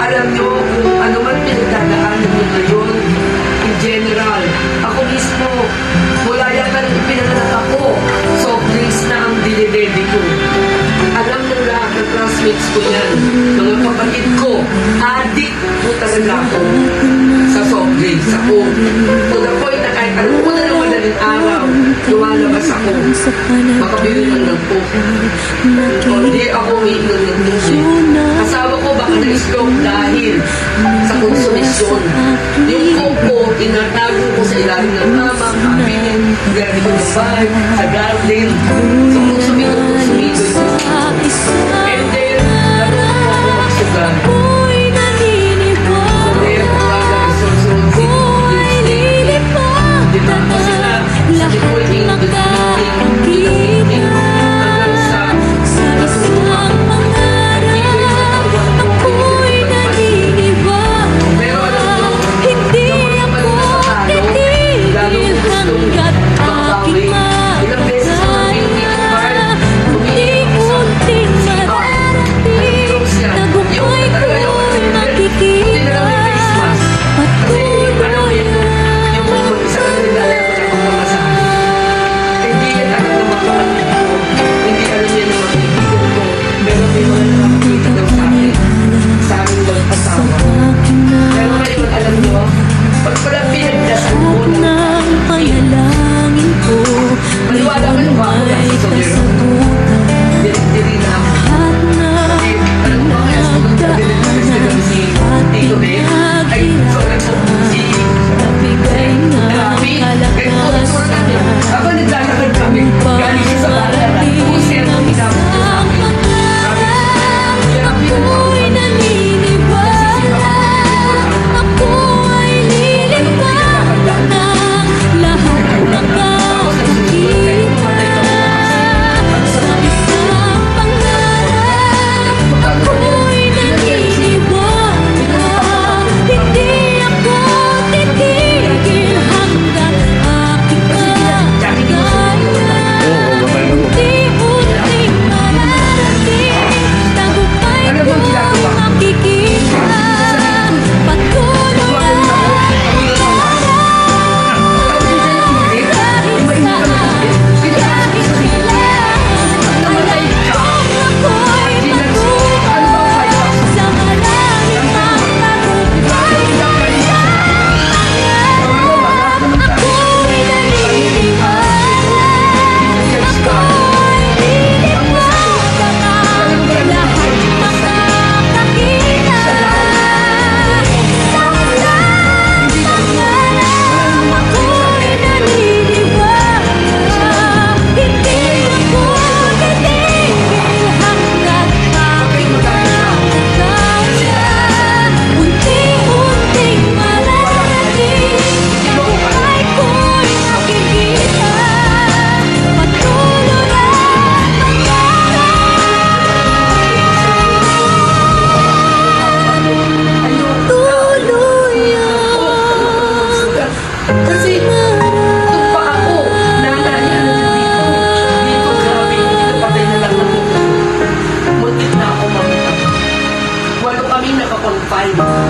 alam nyo kung ano man pinagdadaanan nyo ngayon, in general, ako mismo, mula yata nang ipinanganak ako, soft drinks na ang dinidedi ko. Alam ng lahat ng classmates ko yan, mga kapatid ko, addict po talaga ako sa soft drinks. Ako, to the point na kahit alam ko na ng madaling araw, lumalabas ako, makabili lang ng coke. Hindi ako umiinom ng tubig. Asawa ko baka na-stroke dahil sa konsumisyon. Yung coke ko, tinatago ko sa ilalim ng mama, cabinet, gabi ko ng bahay, sa garden. So, konsumido ito. And then, lalo ko ako magsugan. So, there, kumbaga, susunod di ba? Kasi na, sa recording, hanggang sa masuha. Pero alam mo, naman pa rin sa talo, lalo ko gustong magbawi. Ilang beses ako nag-iinit ng bar, umiinom ko sa sipa. Nag-close yan. Yung talaga yung buti na lang yung face mask. Kasi alam mo yung isa ka naglalaya ko ng pagmamasahe. Hindi yan alam ng mga kapatid ko. Hindi alam yan ng mga kaibigan ko. Pero may mga nakakita daw sa akin. Sa amin lang asawa. Pero ngayon, alam nyo, pag pala pinagdasal mo ng panalangin ko, maniwala ka nung ako lang sa Solero. Dili na ako. Kasi, alam mo, kaya sunod na binigay sila si Tito Ben. Ay, sorry po, si Rafi. Kahit po, sorry namin. Habang naglalakad kami, galing siya sa balaran. Kung siya ang pinapos niya sa amin. Si Rafi ang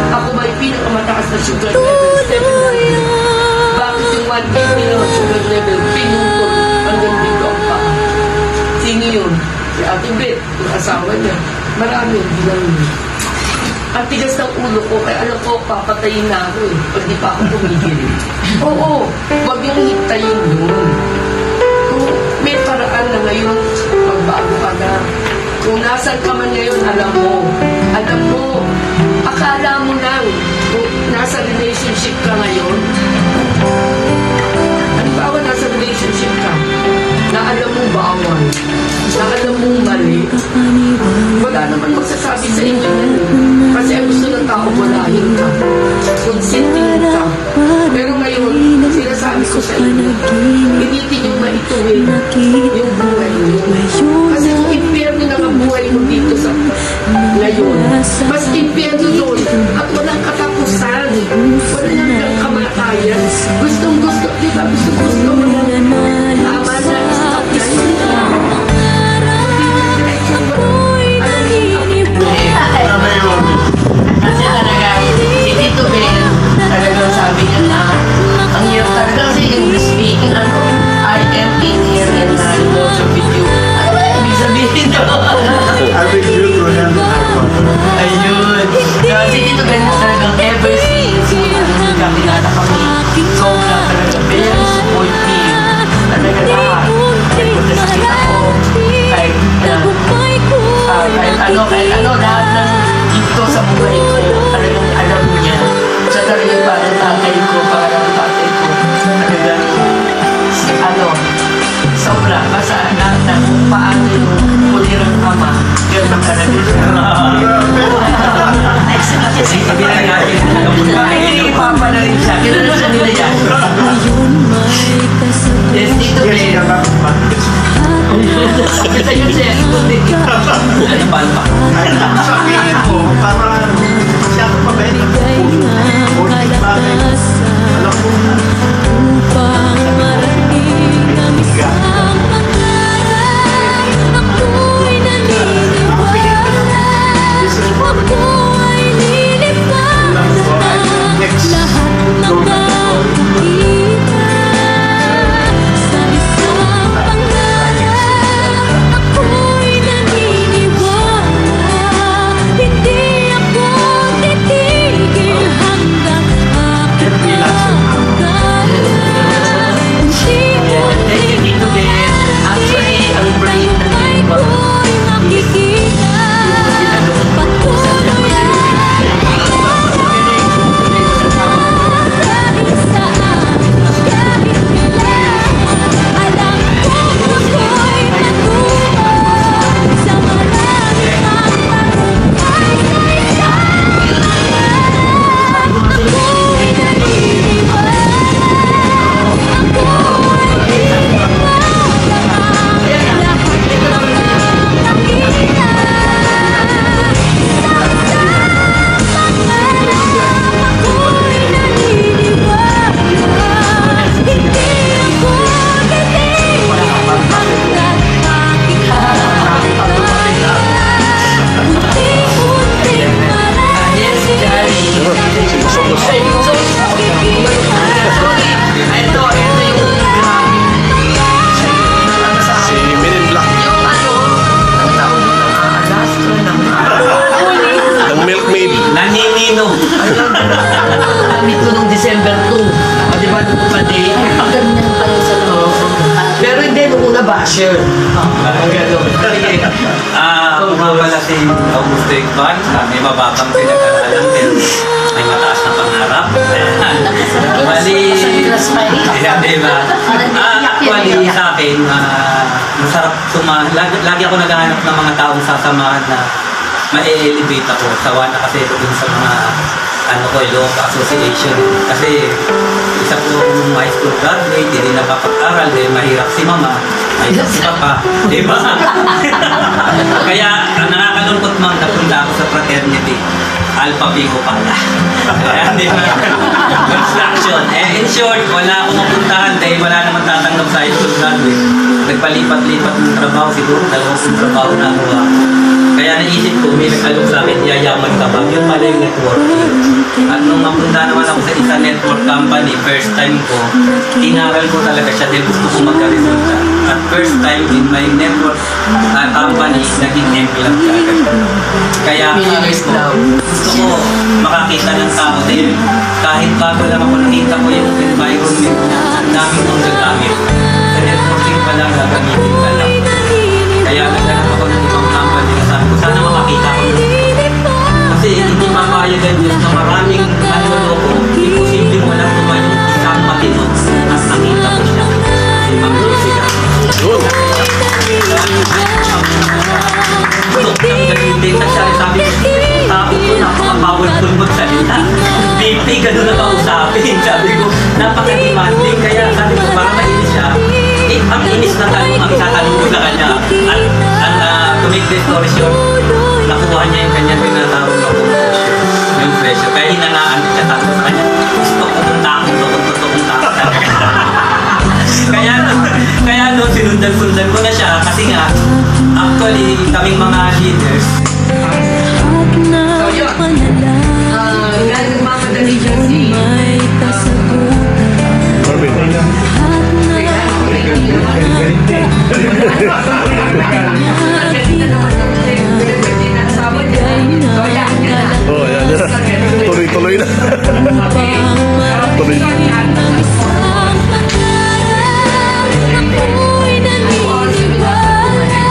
ako ba yung pinakamataas na sugar level? 700. Bakit yung 180 na sugar level pinutol hanggang dito ang paa? Sino yun? Si Ate Beth, yung asawa niya. Marami yung ginawin. Ang tigas ng ulo ko, kaya alam ko, papatayin na ako eh. Pag di pa ako tumigil. Oo, huwag yung hintayin yun. Kung may paraan na ngayon, magbago ka na. Kung nasan ka man ngayon, alam mo, akala mo lang, kung nasa relationship ka ngayon, halimbawa nasa relationship ka, na alam mong bawal, na alam mong mali, wala naman magsasabi sa inyo yan. Kasi ang gusto ng tao, walahin ka. Consenting ka. Pero ngayon, sinasabi ko sa inyo, hindi nyo maituwin yung buhay nyo. Kasi kung impyerno na ang buhay mo dito sa ngayon, mas impyerno doon at walang katapusan. Wala nang kamatayan. Gustong-gusto, di ba? Gustong-gusto mo na tama na stop na yun. Kasi pinata kami. Sobra talaga, very supportive. Talaga lahat. Kahit kung ako, kahit ano, lahat ng dito sa buhay ko, talagang alam mo niya. Siya talaga parang tatay ko, parang tatay ko. Talagang, sobra. Basta lahat na kung paano yung kulirang ama, yun ang talaga siya. Sabihan natin, ipapa na rin siya. Kilala siya nila yan. Yes, dito rin. Kasi yun siya. Ano ba? Sabihin ko, parang siya ito pa ba yun? Alam ko. Upang marating ang isang pangarap, ako'y naniniwala. Ako ay lilipad na lahat ng nakikita. Sa isang pangarap, ako'y naniniwala. Hindi ako titigil hanggang aking Naninino. Gamit ko nung December 2. Di ba nung pati? Maganda pa yun sa loob. Pero hindi, nung una basher. Kung pala si Augusto Ekban, may mababang pinag-aralan pero may mataas na pangarap. Mali. Diba? Actually sa akin, masarap lagi ako naghahanap ng mga taong sasamahan na ma-elevate ako. Sawa na kasi ito dun sa mga Law Association. Kasi isa po akong high school graduate, hindi nakapag-aral, mahirap si mama, mahirap si papa, diba? Kaya nakakalungkot man napunta ako sa fraternity. Alpha Pico pala. Kaya diba? Construction. In short, wala akong mapuntahan dahil wala naman tatanggap sa high school graduate. Nagpalipat-lipat ng trabaho, siguro dalawang trabaho na ako. Kaya naisip ko, may nagkalong sa akin, yayaman ka ba? Yun pala yung networking. At nung napunta naman ako sa isang network company, first time ko, inaral ko talaga siya dahil gusto ko magka-resulta. At first time in my network company, naging employee ka agad. Kaya gusto ko makakita ng tao dahil kahit bago lang ako nakita ko yung environment na ang dami kong nagamit. Sa networking pa lang, gagamitin ka lang. Kaya naghanap ako ng ibang company na sabi ko, sana makakita ko ng kasi hindi mapayagan Diyos na maraming manloloko. Imposibleng walang tumayo isang matino at nakita ko siya. Si Ma'am Jessica. Sabi ko, napaka-powerful mo salita. BP, gano'n na kausapin. Sabi ko, napaka-demanding. Kaya sabi ko, para mainis siya. Ang inis na tanong, ang tatanong ko sa kanya. At to make the story short, nakuha niya yung kanyang tinatawag na yung pressure. Kaya hinangaan siya tanong sa kanya. Gusto ko kung takot ko, kung totoong takot talaga. Kaya sinundan-sundan ko na siya. Kasi nga, actually, kaming mga leaders, tuloy-tuloy na. tuloy. ng isang pangarap. Ako'y naniniwala,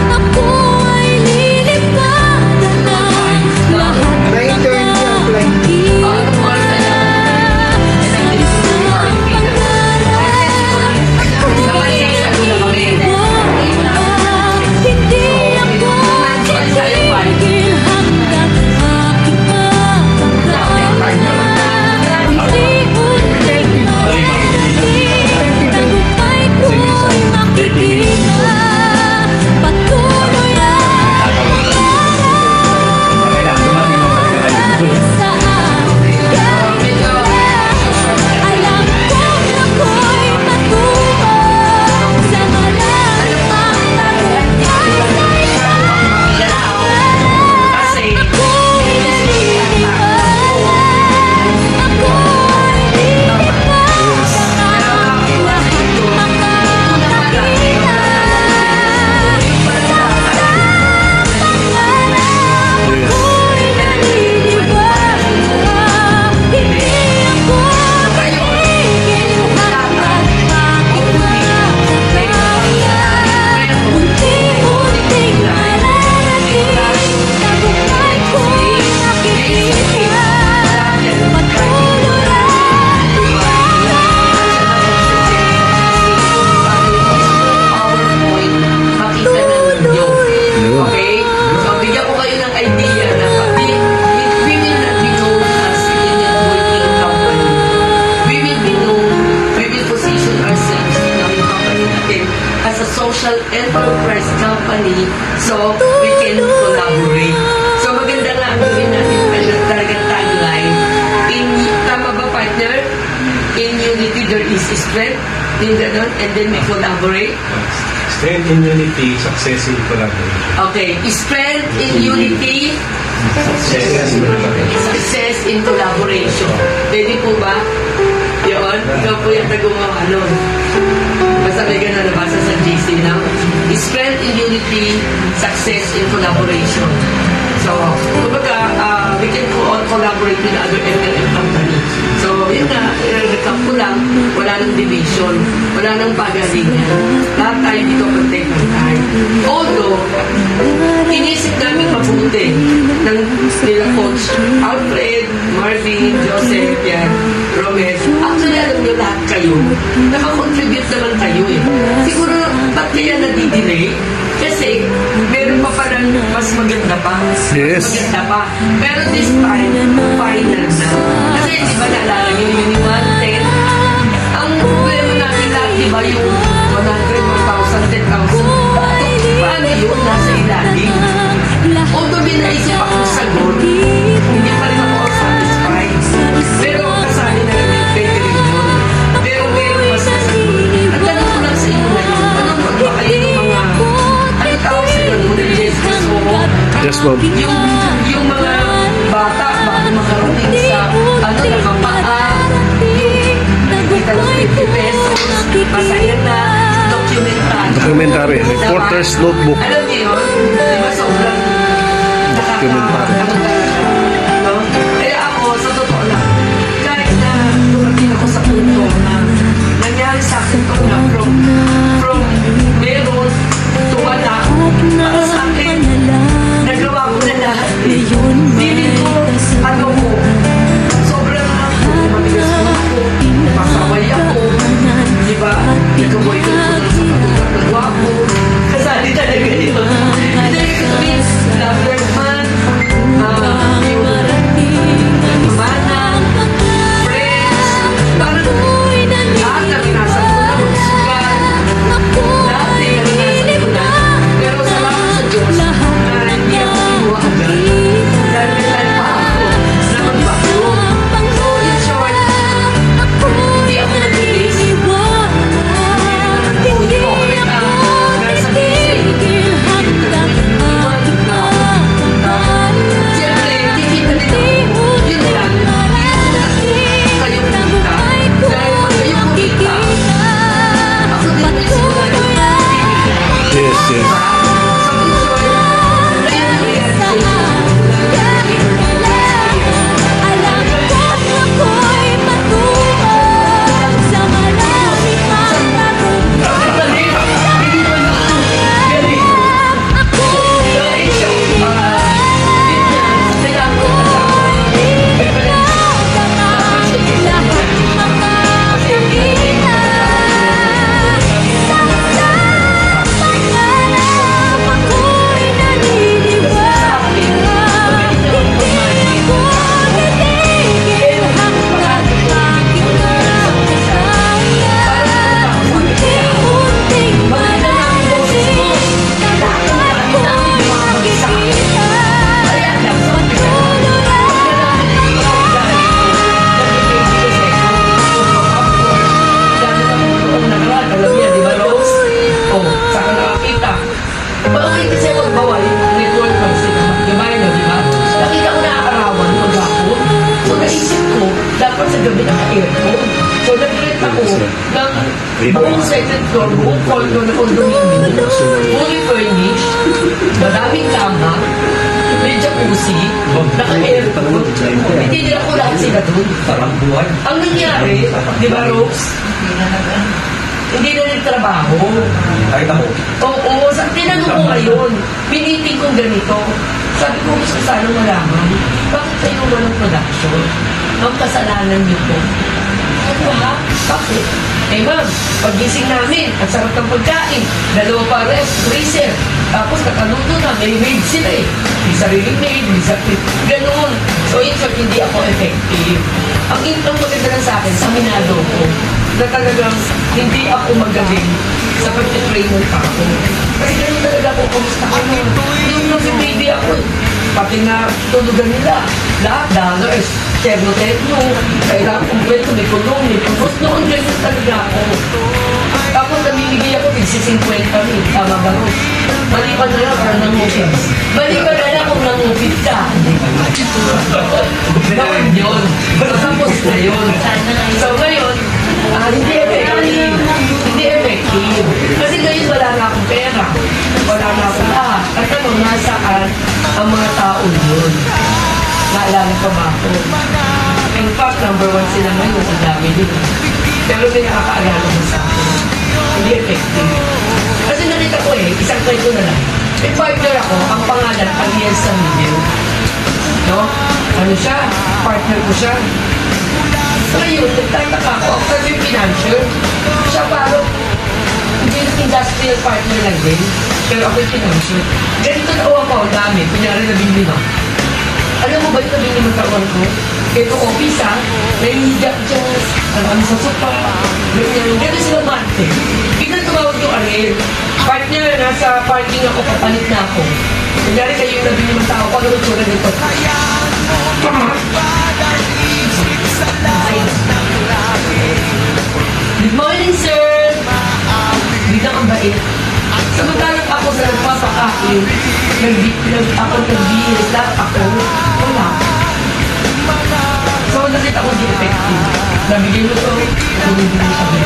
ako ay lilipatan ng lahat ng nakikita. Sa isang pangarap, ako'y naniniwala, hindi ako titigil hanggang aking mapagdaanan. Unti-unting tagumpay ko'y makikita. Patuloy ang sa aking gawa. Alam kong ako'y matuto sa malamang tagumpay na ito. Ako'y naniniwala, ako'y lilipatan ang lahat ng makakakita. Sa pangarap, ako'y naniniwala, hindi ako titigil hanggang aking makakaya. Unti-unting mararating, tagumpay ko'y nakikita. Patuloy ang Makita na ninyo. Okay? So, bigyan ko kayo ng idea na pati we will not be known as Indian Working Company. We will position ourselves in our company natin as a social enterprise company so we can collaborate. So, maganda nga ang gawin natin talagang tagline. Tama ba, partner? In unity, there is strength. Din ganon, and then we collaborate. Strength in unity, success in collaboration. Okay, strength in unity, success in collaboration. Pwede po ba? Yun, ikaw po yung gumawa nun. Basta may ganun nabasa sa GC na. Strength in unity, success in collaboration. So, kumbaga, we can collaborate with other MLM companies. So, yun na, recap ko lang, wala nang division, wala nang pagalingan. Lahat tayo dito pantay-pantay. Although, inisip namin mabuti ng nila Coach Alfred, Marvin, Joseph, yan, Romel. Actually, alam nyo lahat kayo, nakakontribute naman kayo eh. Siguro, ba't kaya nadidelay? Kasi, meron pa parang mas maganda pa. Yes. Mas maganda pa. Pero this time, final na. Kasi, di ba naalala nyo yung 110? Ang problema natin lahat, di ba yung 100, 1,000, 10,000? Paano yun? Nasa ilalim. Although binaisip ako sa goal, hindi pa rin ako satisfied. Pero kasali na rin yung pwede rin yun. Pero meron mas nasa goal. At tanong ko lang sa inyo ngayon, nanonood ba kayo ng mga, ano tawag sa ganun, Jesus o Yes, ma'am. yung mga bata bago makarating sa nakapaa, yung kita ng 50 pesos, masaya na, Documentary. Reporter's Notebook. alam niyo yun? Di ba sobrang Documentary. no? Kaya ako, sa totoo lang, kahit na dumating ako sa punto na nangyari sa akin to na from meron to wala, para sa akin, nagawa ko na lahat. Feeling ko, ano mo, sobrang ako, matigas mo ako, pasaway ako, di ba? Nagaboy ko sa katulad ng wapo, kasali talaga yun. Hindi, I mean, lover man, dapat sa gabi naka-aircon. So, nag-rent ako ng buong second floor, buong condo na condominium, fully furnished, maraming kama, may jacuzzi, naka-aircon. Hindi nila ko lahat sila doon. Parang buhay. Ang nangyari, di ba, Rose? Hindi na nagtrabaho. Kahit ako. Oo, tinanong ko ngayon, piniting kong ganito. Sabi ko, gusto sana malaman, bakit kayo walang production? Ang kasalanan niyo po. Ano ha? Bakit? Eh ma'am, pagising namin, ang sarap ng pagkain, dalawa pa ref, freezer, tapos nakaluto na, may maid sila eh. May sariling maid, may sariling, ganoon. So in short, hindi ako effective. Ang maganda lang sa akin, sa minado ko, na talagang hindi ako magaling sa pag-train ng tao. Kasi ganun talaga ako, kumusta ka na? Yung nag-baby ako, pati na tulugan nila. Lahat, dollars, terno-terno, kailangan kumpleto, may kulong, may pagkos. Noon, ganun talaga ako. Tapos namimigay ako, tig-50 kami, tama ba ron? Mali pa na lang kung nangupit. Mali pa na lang kung nangupit ka. Noon yun. Tapos na yun. So ngayon, hindi effective. Hindi effective. Kasi ngayon wala na akong pera. Wala na akong lahat. At ano, nasaan ang mga tao yun? Naalala pa ba ako? In fact, number 1 sila ngayon sa dami din. Pero may nakakaalala mo sa akin. Hindi effective. Kasi nakita ko isang kwento na lang. May partner ako, ang pangalan, Ariel Samilio. No? Ano siya? Partner ko siya. Ngayon, nagtataka ko, ako kasi yung financier. Siya parang, hindi industrial partner lang din. Pero ako yung financier. Ganito na ako ang dami. Kunyari na 5. Alam mo ba yung 15 taon ko? Ito office nahihiga dyan, kami sa sopa, gano'n sila mante. Biglang tumawag yung Ariel. Partner, nasa parking ako, papalit na ako. Kunyari kayo yung 15 tao, pag ano tsura nito? Good morning, sir! Biglang ang bait. Samantalang ako sa nagpapakain, ako nagbihis, lahat ako, wala. So, nakita ko di effective. Nabigay mo to, hindi mo sabi.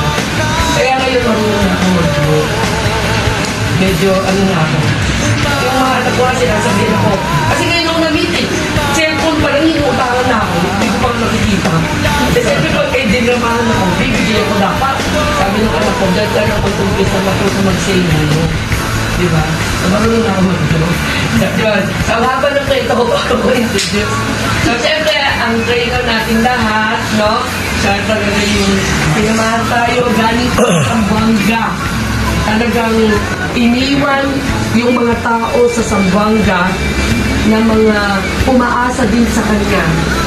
Kaya ngayon, marunong na ako mag-work. Medyo, ano na ako. Yung mga anak ko kasi nasabihin ako. Kasi ngayon ako na-meeting. Cellphone pa lang, hinuutangan na ako. Hindi ko pang nakikita. Kasi siyempre pag kayo dinramahan ako, bibigyan ko dapat. Sabi ng anak ko, dahil ka na pag-umpis na matuto mag-say mo. Diba? So, marunong na ako mag-work. Diba? Sa haba ng kwento ko ako introduce. So, siyempre, ang trainer natin lahat, no? Siya talaga yung pinamahan tayo galing sa Zamboanga. Talagang iniwan yung mga tao sa Zamboanga na mga umaasa din sa kanya.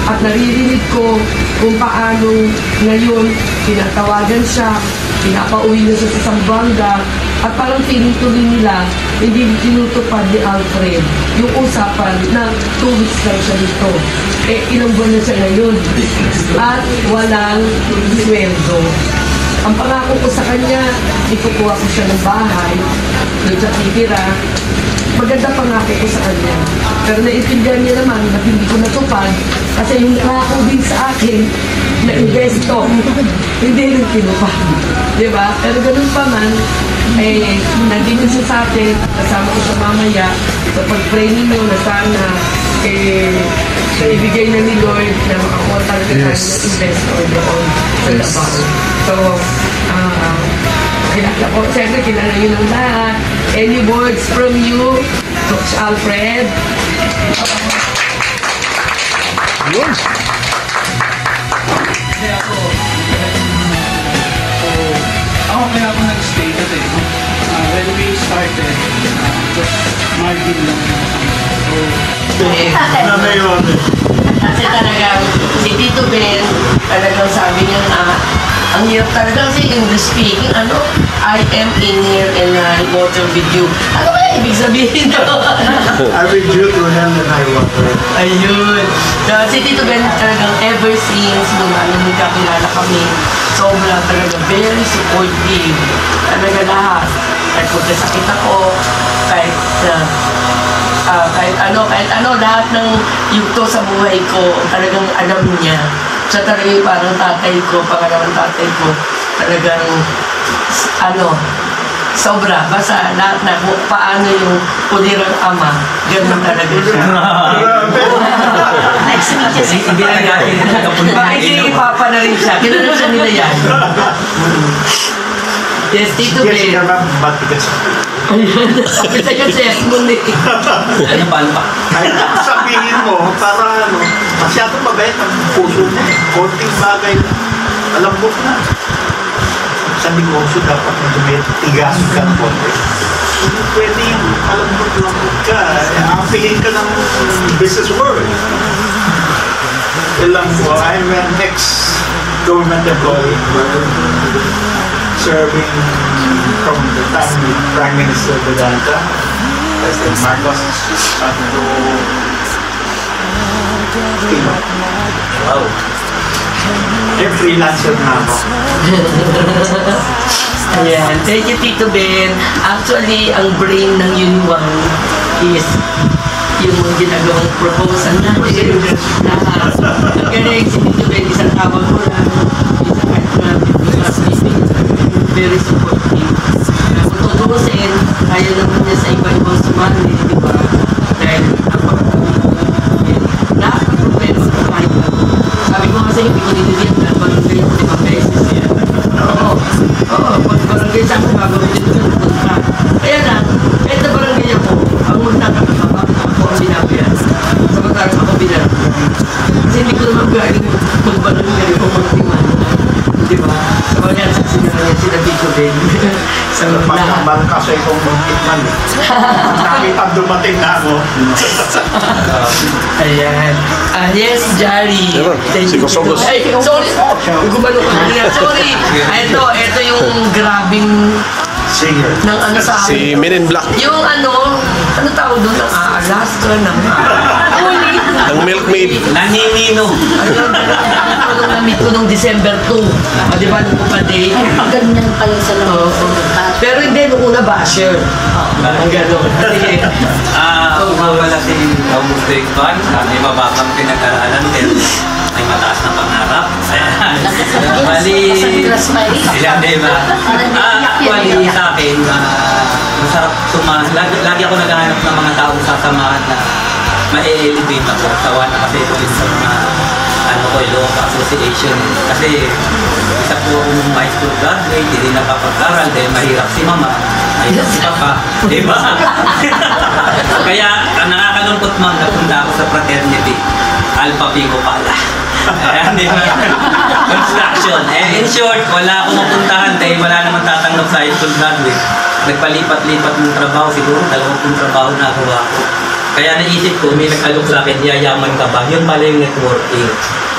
At naririnig ko kung paano ngayon tinatawagan siya, pinapauwi na siya sa Zamboanga, at parang tinutuloy nila, hindi tinutupad ni Alfred yung usapan na 2 weeks lang siya dito. Ilang buwan na siya ngayon. At walang sweldo. Ang pangako ko sa kanya, ikukuha ko siya ng bahay, doon siya titira. Maganda pangako ko sa kanya. Pero naiintindihan niya naman na hindi ko natupad kasi yung nangako din sa akin na investo, hindi rin tinupad. Diba? Pero ganun pa man, nandito siya sa atin, kasama ko siya mamaya, sa pag-pray ninyo na sana, ibigay na ni Lord na makakuha talaga tayo ng investor doon sa Davao. So, siyempre, kilala nyo ng lahat. Any words from you, Coach Alfred? Yours. Kasi ako kaya ako nag-stay kasi when we started, just margin lang. Ano na yun? Kasi talagang si Tito Ben, talagang sabi niya na ang hirap talaga kasi English speaking, I am in here and high water with you. Ano kaya ibig sabihin ito? I with you to hell and high water. Ayun. So, si Tito Ben talagang ever since nung magkakilala kami, sobra talaga very supportive. Talaga lahat. Kahit magkasakit ako, kahit lahat ng yugto sa buhay ko, talagang alam niya. siya talaga yung parang tatay ko, pangalawang tatay ko. Talagang, sobra. Basta lahat na kung paano yung pulirang ama, ganun talaga siya. Hindi na natin Bakit yung papa na rin siya? Kilala siya nila yan. Yes, Tito Ben. Yes, naman, matigas. Sabi sa'yo, chef mo ni. Ano pa? Kahit sabihin mo, para masyadong mabait ang puso mo. Konting bagay, alam mo na. Sa negosyo, dapat may tigas ka ng konti. Hindi pwede yung malambot-lambot ka. Apingin ka ng business world. Ilang po, I'm an ex-government employee. Serving from the time with Prime Minister Vedanta, President Marcos, up to Wow. freelancer na ako. Ayan. Thank you, Tito Ben. Actually, ang brain ng Yunwang is yung ginagawang proposal natin. Ang galing si Tito Ben, isang tawag ko lang. Very supportive. Kung tutusin, kaya naman niya sa iba-ibang sumali, di ba? Dahil lahat ng problema sa kahit sabi ko kasi hindi ko nililiyan na barangay yung 5 beses yan. Oo, pag barangay sa akin, gagawin dito sa punta. Kaya na, kahit na barangay ako, ang magtatakapapa, ako ang binabiyan. Samantarang ako binabiyan. Kasi hindi ko naman galing mag-barangay o mag-timan. Di ba? Sa mga saksi na lang yan sila Tito Ben. Sa lahat. Parang kasi itong mag-itman. Nakita dumating na ako. Ayan. Yes, Jari. Thank you. Sogos. Ay, sorry. Gumano ka na. Sorry. Ito yung grabing Singer. ng ano sa akin. Si Men in Black. Yung ano tawag doon? Ng Alaska, ng ulit. Ang milkmaid. Naninino. Ayun, nung na-meet ko nung December 2. Di ba, nung pa-day? Ganyan pala sa loob. Pero hindi, nung una basher. Ang gano'n. Ako nga pala si Augusto Ekban. May mababang pinag-aralan pero may mataas na pangarap. Ayan. Bali, yan, diba? Actually, sa akin, masarap sumahan. Lagi ako naghahanap ng mga taong sasamahan na ma-elevate ako. Tawa na kasi ito sa mga law association. Kasi isa po akong high school graduate, hindi napapag-aral dahil mahirap si mama, mahirap si papa, di ba? Kaya nakakalungkot man napunta ako sa fraternity, Alpha Pico pala. Ayan, di ba? Construction. In short, wala akong mapuntahan dahil wala naman tatanggap sa high school graduate. Nagpalipat-lipat ng trabaho, siguro 2 trabaho na gawa ko. Kaya naisip ko, may nag-alok sa akin, yayaman ka ba? Yun pala yung networking.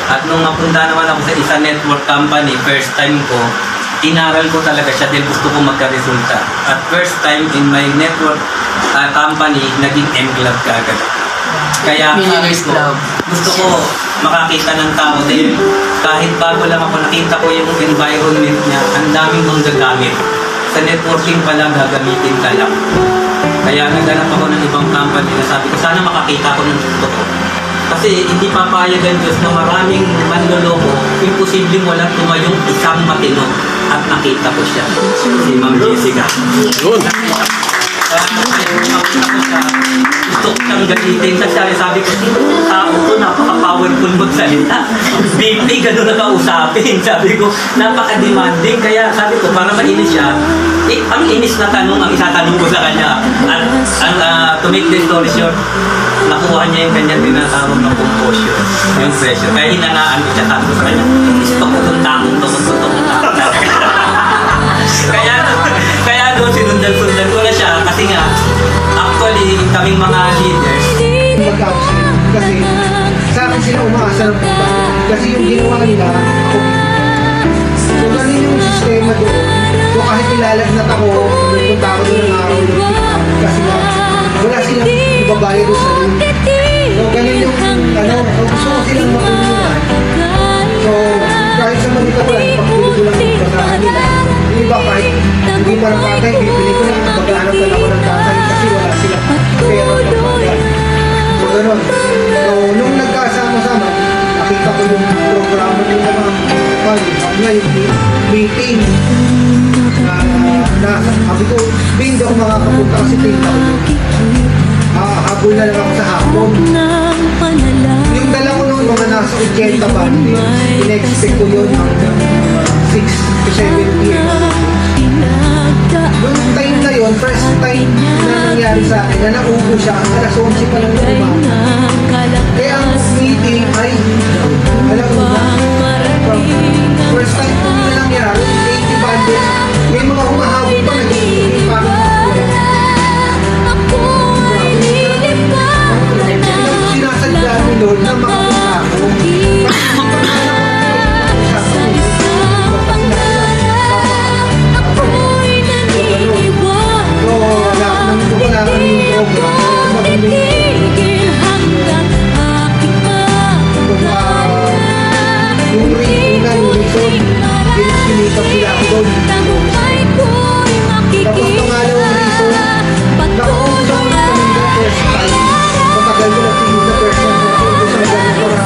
At nung mapunta naman ako sa isang network company, first time ko, inaral ko talaga siya dahil gusto ko magka-resulta. At first time in my network company, naging M-Club ka agad. Kaya gusto ko makakita ng tao dahil kahit bago lang ako nakita ko yung environment niya, ang daming mong gagamit. Sa networking pa lang, gagamitin ka lang. Kaya naghanap ako ng ibang company na sabi ko, sana makakita ko ng totoo. Kasi hindi papayag ang Diyos na maraming manloloko, imposibleng walang tumayong isang matino. At nakita ko siya, si Ma'am Jessica. Yun. Gusto ko siyang galitin sa siya. Sabi ko, sino yung tao ko? Napaka-powerful magsalita. Deeply, gano'n na kausapin. Sabi ko, napaka-demanding. Kaya sabi ko, para mainis siya, ang inis na tanong ang isatanong ko sa kanya. At to make the story short, nakuha niya yung kanyang tinatawag ng composure, yung pressure. Kaya hinangaan ko siya, sabi ko sa kanya, gusto ko kung takong Kaya doon sinundan-sundan ko na siya kasi nga, actually, kaming mga leaders, Kasi sa akin sila umaasa ng punta. Kasi yung ginawa nila, ako. So ganun yung sistema doon. So kahit ilalagnat ako, nagpunta ako doon ng araw yung pick-up. Kasi wala silang ibabayad doon sa doon. So ganun yung, gusto ko silang matulungan. So kahit sa Manila ko lang, pagpili ko lang yung basahan nila. Yung iba kahit hindi parang patay, bibili ko lang, maghanap na ako ng tatay kasi wala silang pera ng pagbabayad. So, gano'n. So, nung nagkasama-sama, nakita ko yung programa nila yung meeting na sabi ko, hindi ako makakapunta kasi tingin ako. Habol na lang ako sa hapon. Yung dala ko noon, mga nasa 80 bandi, in-expect ko yun hanggang 6 to 7 years. Yung time na yun, first time na nangyari sa akin, na naupo siya, alas 11 pa lang na umaga. Kaya ang meeting ay, alam mo ba, first time ko na nangyari, 80 bandits, may mga humahabol pa, nag-iisip parang sinasadya ni Lord na makapunta ako. Yung reason, pinipilitan sila ako doon. Tapos pangalawang reason, nakausap ko kami na first time. Matagal ko na pinig na person ko kung saan ganito na.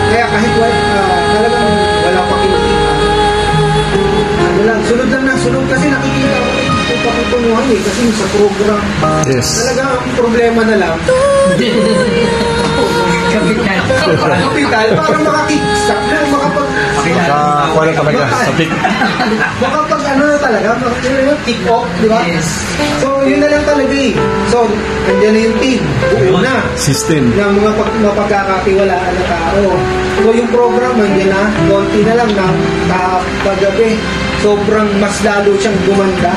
Kaya kahit talagang wala pa kinikita, ano lang, sunod lang na sunod kasi nakikita ko yung pakitunguhan kasi yung sa program, talaga ang problema na lang kapital para makakiksak na wala talaga makapag ano na talaga kick off, di ba? So yun na lang talaga so andyan na yung team, buo na system ng mga mapagkakatiwalaan na tao. So yung program andyan na, konti na lang na paggabi sobrang mas lalo siyang gumanda.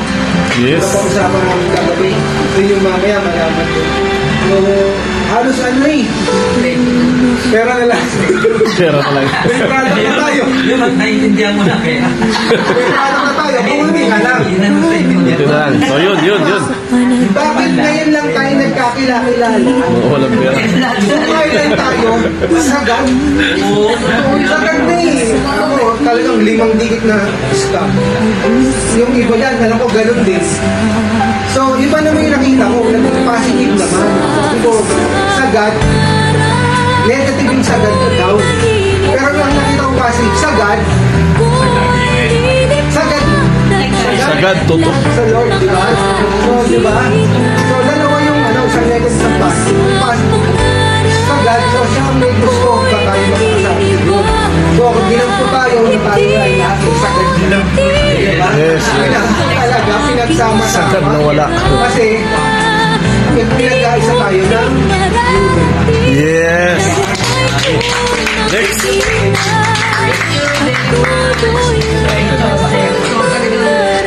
Yes. Napag-usapan namin kagabi, so yung mamaya malaman ko. So halos ano pera na lang. Pera talaga. May product na tayo. Yun ang naiintindihan mo na kaya. May product na tayo. Pumuli ka lang. Ito na lang. So yun. Bakit ngayon lang tayo nagkakilala? Walang pera. Ngayon lang tayo, sagad. Sagad na Ako, talagang 5 digit na stock. Yung iba yan, alam ko, ganun din. So, iba naman yung nakita ko, positive naman. So, sagad, negative yung sagad na daw. Pero yung nakita ko positive, sagad, Sagad, tutok. sa Lord, di ba? So, di ba? So, dalawa yung isang negative sa positive. Sagad, so siya may gusto ba tayo makakasabi sa Lord. So, kung ginampo tayo, na tayo ay lahat, sagad lang. Yes. Talaga, pinagsama-sama. Sagad na wala. Kasi, pinag-aisa tayo ng Yes. Next.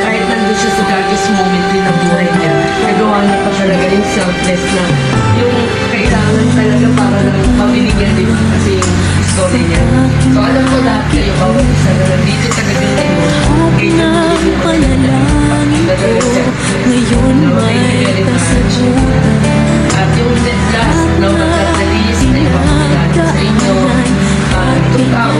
Kahit nandun siya sa darkest moment din ng buhay niya, nagawa niya pa talaga yung selfless na yung kailangan talaga para lang mabinigyan din kasi yung story niya. So alam ko lahat kayo, bawat isa na nandito sa gabi kayo, at yung last na magkakalis na yung mga sa inyo, itong tao,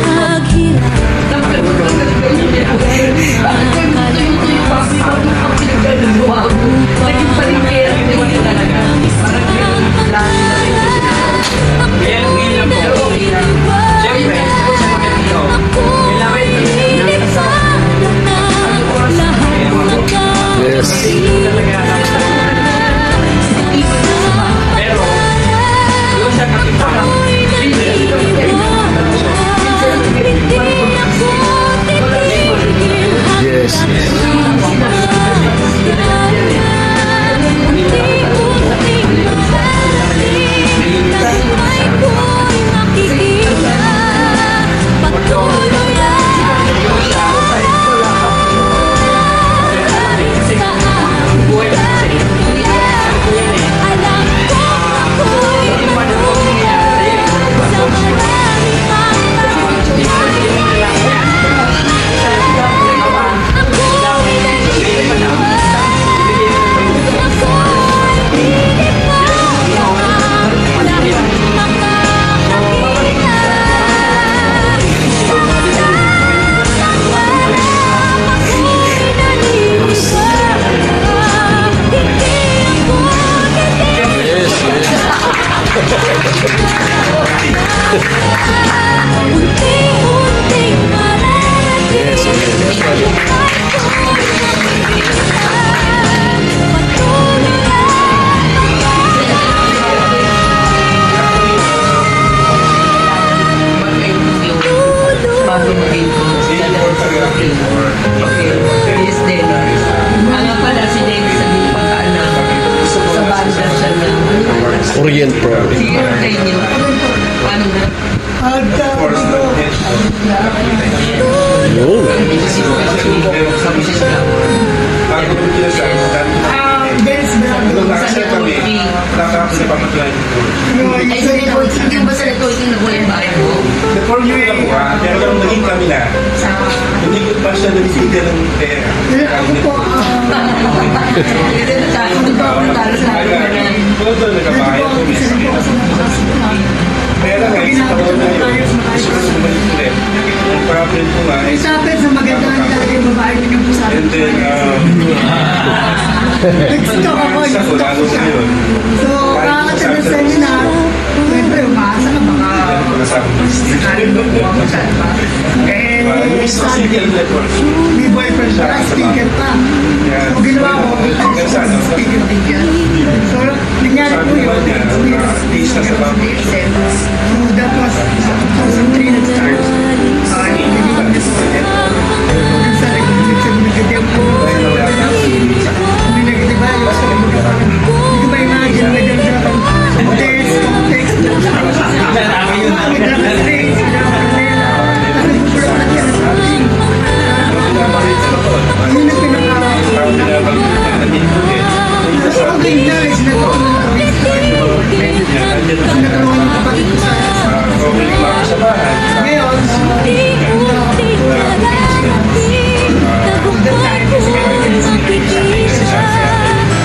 Yes. Bago maging Yes, Dennis. Nga pala si Dennis sa mga pagkaanak. Sa banda siya na. Orient Pro. Sige, kayo niyo. Paano na? Yun. Hindi ba sa ito yung nabuhay ang bahay mo? Before you nakuha, pero lang naging kami na, hindi ko pa siya nagbigyan ng pera. Ako po. Hindi na tayo. Nagpapagtalo sa akin na. Todo nagkabahay ko minsan. Pero ngayon, sa taon na yun, gusto ko sumalik ulit. Yung problem ko nga is... Sabi sa maganda na talaga yung babae niyo po sa And then, nag-stop ako. isa ko, lalo ngayon. So, kakatagal sa inyo na, siyempre, umaasa ka baka sakaling makuha mo siya, diba? Eh, sabi, may boyfriend pa, sticker pa. So, ginawa ko, sticker din yan. So, nangyari po yun, so, that was 2003 nag-start. Nag-ibang na po ulit. Minsan, nag-negative po. May negative values. Hindi ko ba imagine may dalagang text. Yun ang okay na is na to. Nagkaroon ng kapatid ko sa ngayon,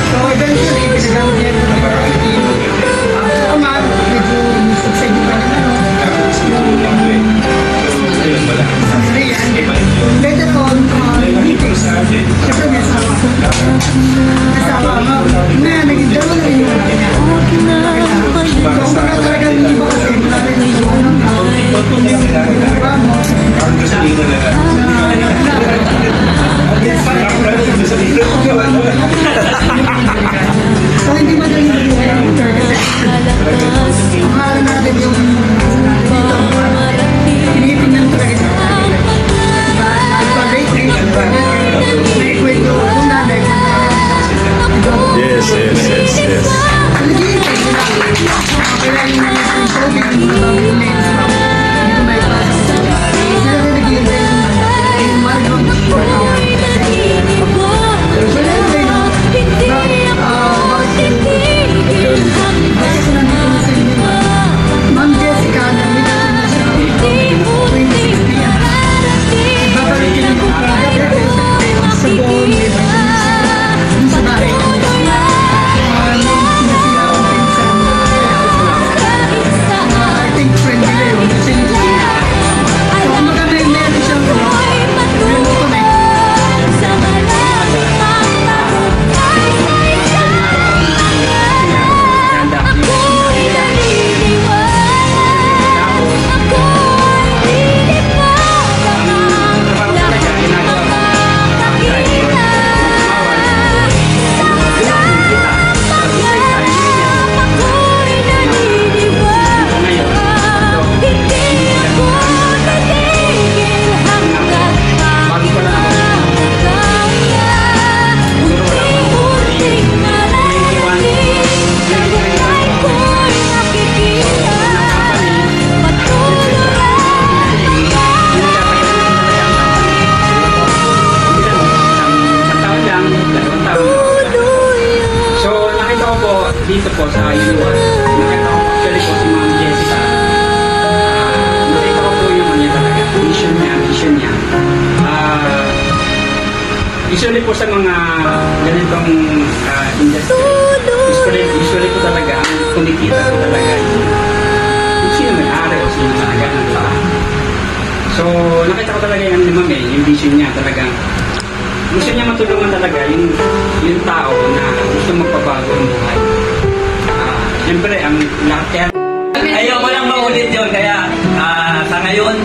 so eventually, pinagamit niya ito ng marketing. Ama, medyo suksay ko pa ng later on, siyempre may asawa ko. Asawa ko, na naging dalawa dito po sa Iluan, nakita ko actually po si Ma'am Jessica. Nakita ko po yung ano talaga, vision niya. Usually po sa mga ganitong industry, usually po talaga, ang kumikita po talaga yung sino may-ari o sino talaga ng lahat. So, nakita ko talaga yung Ma'am yung vision niya talagang gusto niya matulungan talaga yung tao na gusto magpabago ang buhay. Siyempre, ang lahat kaya Ayoko lang maulit yun, kaya sa ngayon,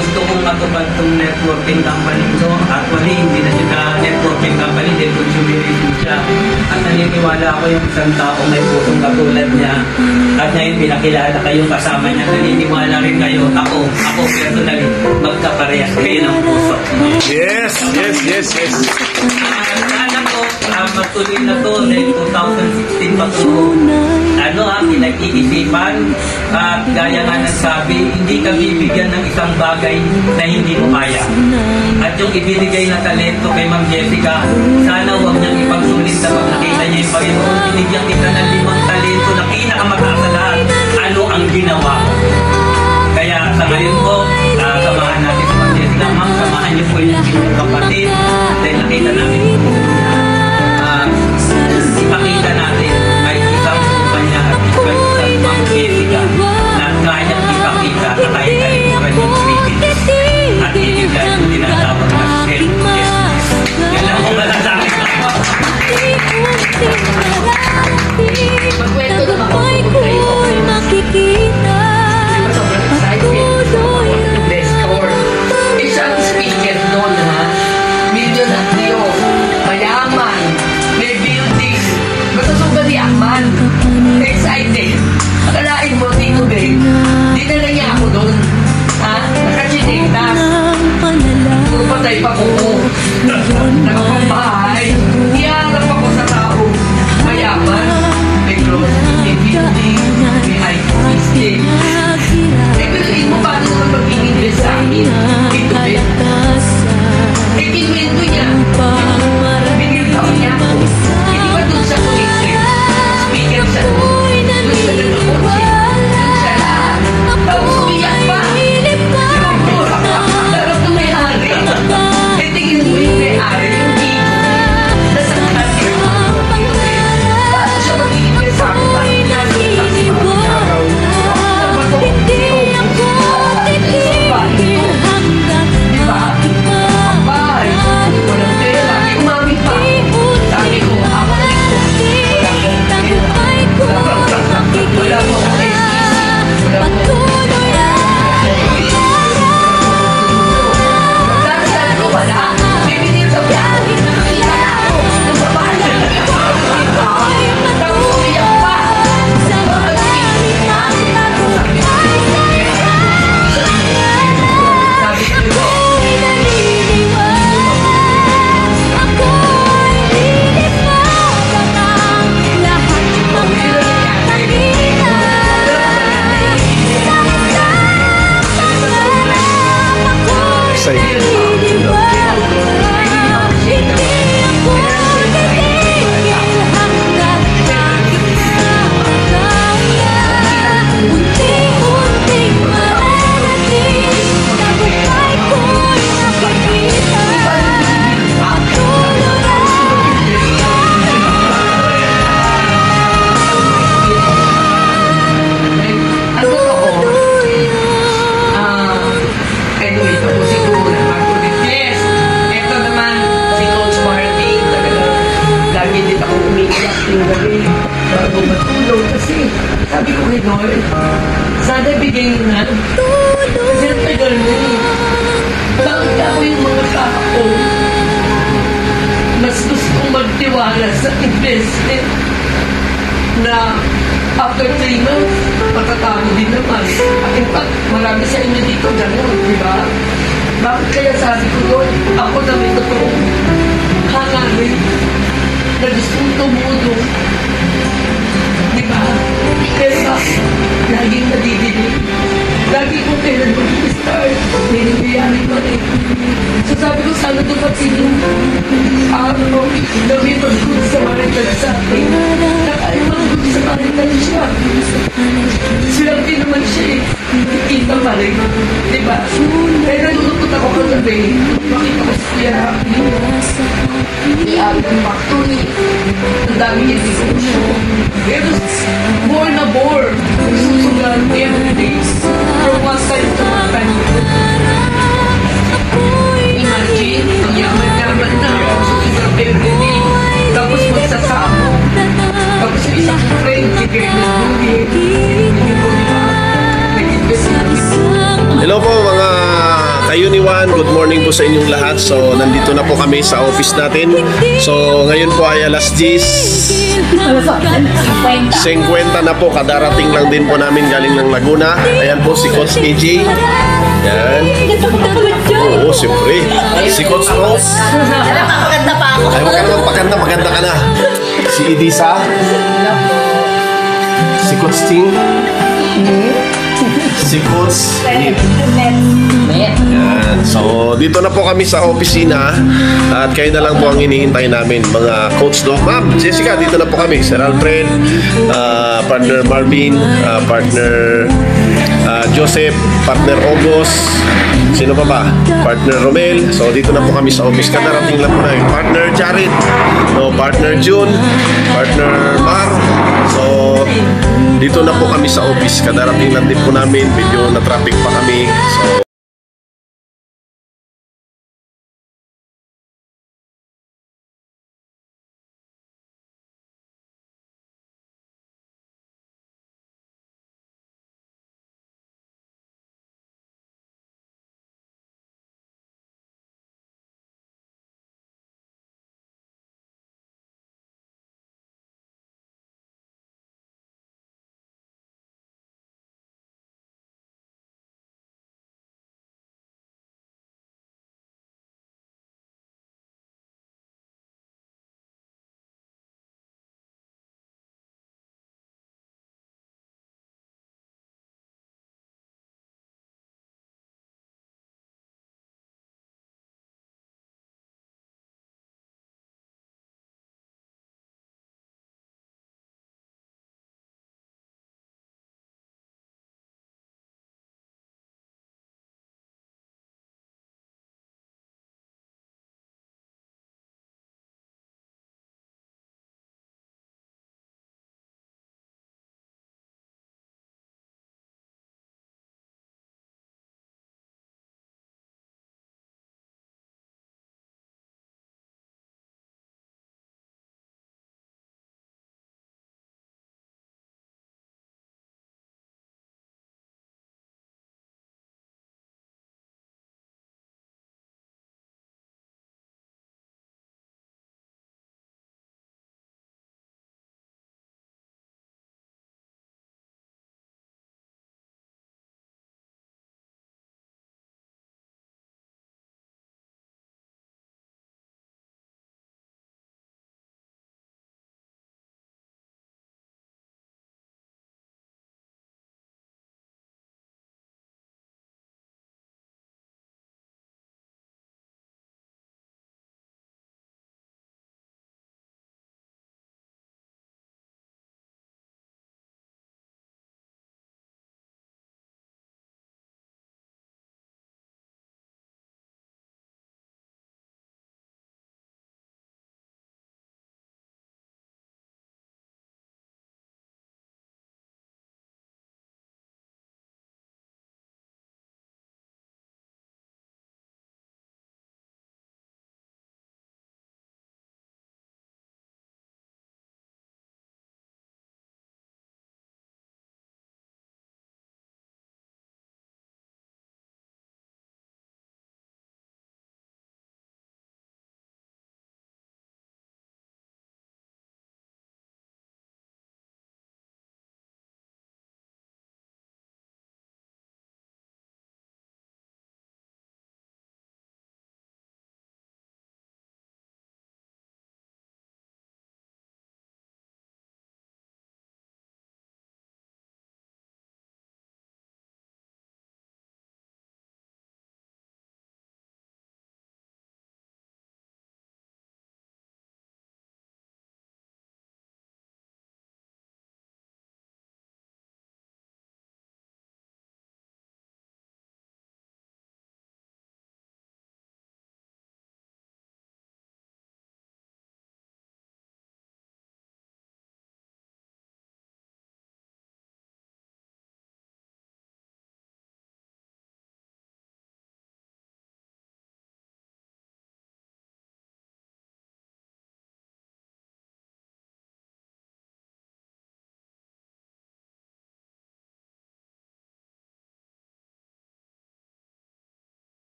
gusto kong matupad itong networking company ko. Actually, hindi na siya networking company, dahil consumerism siya. At naniniwala ako yung isang tao may pusong katulad niya. At ngayon pinakilala kayo kasama niya, naniniwala rin kayo. Ako personally, magkaparehas kayo ng puso. Yes. Sana ko, magtuloy na to, dahil 2016 pa to. Pinag-iisipan at gaya nga nagsabi, hindi ka bibigyan ng isang bagay na hindi mo kaya. At yung ibinigay na talento kay Ma'am Jessica, sana huwag niyang ipagsulit na pag nakita niya yung Panginoon. Binigyan kita ng 5 talento na pinakamataas sa lahat. Ano ang ginawa ko? Kaya sa ngayon po, samahan natin si Ma'am Jessica. Ma'am, samahan niyo po yung inyong kapatid dahil nakita namin po ipakita natin ay isang kumpanya at isang Ma'am Jessica na kayang ipakita na tayo kalimutan yung critics at ibigay yung tinatawag na self-justice. Yan lang po masasabi ko. Magkwento naman ako kung kayo. Sobrang excited. Best or isang speaker noon, ha? Milyonaryo, mayaman, may building, basta sobrang yaman. Excited. Akalain mo, Tito Ben, dinala niya ako doon. Ha? Nakachinitas. Pupatay pa ko. Nakapambahay. Iharap ako sa tao. Mayaman. May clothes. May building. May high system. Pinuhin mo paano naman mag-i-invest sa amin? Tito Ben. Kinuwento niya. Binilitaw niya ako. Hindi ba doon sa tuwing speaker sa doon? Doon sa nagkakotse. Doon sa lahat. Tapos umiyak pa. Sarap na may-ari. Tingin mo yung may-ari, yung ego. Nasa kantin mo. Paano siya mag-i-invest sa amin? Paano niya nagtaksi mo? Diba? Bahay. Walang pera. May umami pa. Sabi ko, ako na ito. Wala mo akong SEC. Wala mo Sabi ko, wala. Bibinin sa piano. Nakakita na ako. Nagbabahan na ako. Tapos umiyak pa. Sabi ko, anyway, tapusin ko muna bago yes. Ito naman, si Coach Martin, talaga, lagi din ako umiiyak yung gabi bago matulog kasi sabi ko kay Lord, sana bigay nyo na. Kasi ang tagal mo eh. Bakit ako yung mga tao ko? Mas gustong magtiwala sa investment na after 3 months, matatalo din naman. At in fact, marami sa inyo dito gano'n, di ba? Bakit kaya sabi ko doon, ako na may totoong hangarin na gustong tumulong. Di ba? Kaya laging nadidinig. Lagi ko kailan mag-start. May nangyayari pa rin. So sabi ko, sana dumating yung araw na may mag-good sa marital sa akin. Na kahit mag lang siya. Silang din naman siya eh. Kita pa rin. Diba? Kaya nalulungkot ako kagabi. Makita ko si Kuya Happy. Ni Alvin Factory. Ang dami niya diskusyon. Pero more na more. Susugan mo yung days. From one time to one time. Imagine, ang yaman-yaman na. Susugan everyday. Tapos magsasama. Tapos yung isang friend, bigay na dugi. Hindi ko diba? Nag-invest na Hello po mga kayuniwan, good morning po sa inyong lahat. So nandito na po kami sa office natin. So ngayon po ay alas 10:50 na po, kadarating lang din po namin galing ng Laguna. Ayan po si Coach AJ. Yan. Oo, siyempre. Si Coach Rose. Maganda pa ako. Ay, huwag ka naman paganda, maganda ka na. Si Edisa. Si Coach Ting. Si Coach Nip. Yan. So, dito na po kami sa opisina at kayo na lang po ang hinihintay namin, mga coach do. Ma'am, Jessica, dito na po kami. Sir Alfred, partner Marvin, partner Joseph, partner August, sino pa ba? Partner Romel. So, dito na po kami sa office. Kadarating lang po na yung partner Jared, no, partner June, partner Mar. So, dito na po kami sa office. Kadarating lang din po namin. Medyo na traffic pa kami. So,